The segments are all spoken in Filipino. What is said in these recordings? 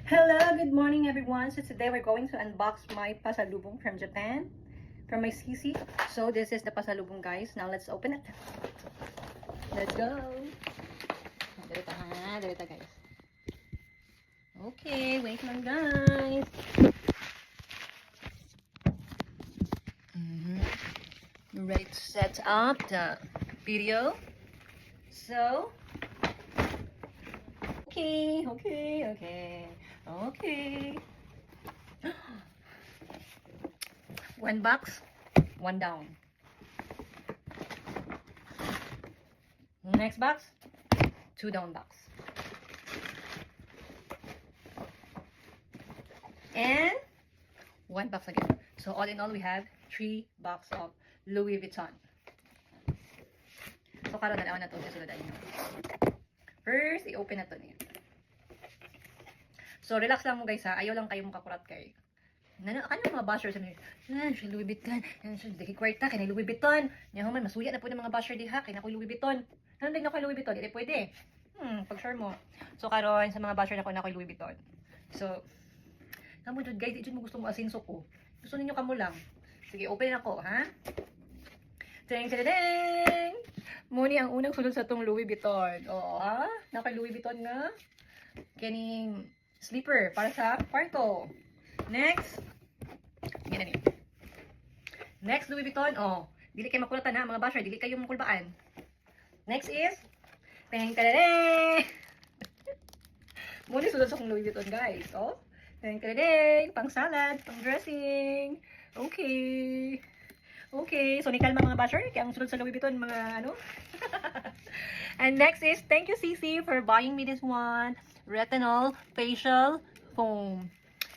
Hello, good morning everyone. So today we're going to unbox my pasalubong from Japan, from my CC. So this is the pasalubong, guys. Now let's open it. Let's go. Direta guys. Okay, wait lang guys. We're ready to set up the video. So okay. One box, one down. Next box, two down box. And one box again. So all in all, we have 3 box of Louis Vuitton. So karon na to sa sulod. First, i-open na to niya. So relax lang mo guys ha. Ayaw lang kayo makakurat kay. Kanyo mga bashers sabi, si Louis Vuitton, si diki kwarta kay Louis Vuitton. Nya man masuya na po ng mga basher diha kay nakoy Louis Vuitton. Nandig na koy Louis Vuitton, dili pwede. Pag sure mo. So karon sa mga basher na koy Louis Vuitton. So kamo jud guys, di jud mo gusto mo asinso ko. Gusto ninyo kamo lang. Sige, open ako, ha? Ding ding ding. Muni ang unang sulod sa tong Louis Vuitton. Oo, ha? Naka Louis Vuitton nga. Kining sleeper para sa kwarto. Next. Ganyan niyo. Next Louis Vuitton. Oh, dili kay makulatan na mga basher, dili kayo makulbaan. Next is teng teng. Muni sulod sa tong Louis Vuitton, guys. Oh. Teng teng, pang salad, pang dressing. Okay. Okay, so nikalma mga basher, kaya ang sulod sa Louis Vuitton mga ano. And next is, thank you CC for buying me this one, retinol facial foam.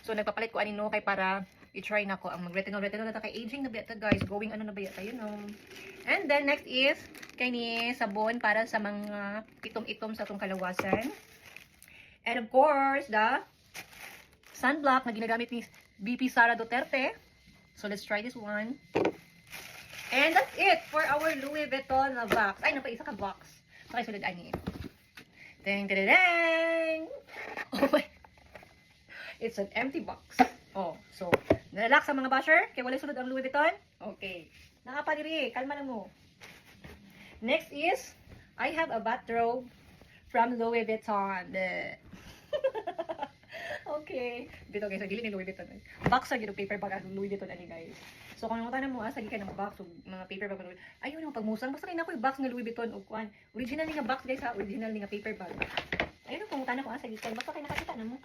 So nagpapalit ko anino kay para i-try na ko ang mag-retinol na ta kay aging na beta guys, going ano na ba yata yun know. And then next is kay ni sabon para sa mga itom-itom sa tong kalawasan. And of course, the sunblock na ginagamit ni BP Sara Duterte. So let's try this one. And that's it for our Louis Vuitton na box. Ay, isa ka box. Okay, sulod ani. Ding ding ding. Oh my. It's an empty box. Oh, so relax sa mga basher kay wala sulod ang Louis Vuitton. Okay. Nakapadiri, kalma lang mo. Next is I have a bathrobe from Louis Vuitton. Okay. Dito guys, dili ni Louis Vuitton. Box sa gid paper bag ang Louis Vuitton ani guys. So kung nangutan mo asa gikan ng box ug mga paper bag ayaw nang pagmusang basta kay nako yung box nga Louis Vuitton ug kuan. Original ni nga box guys ha, original ni nga paper bag. Ayun ang pangutan ko asa gikan basta kay nakakita na mo.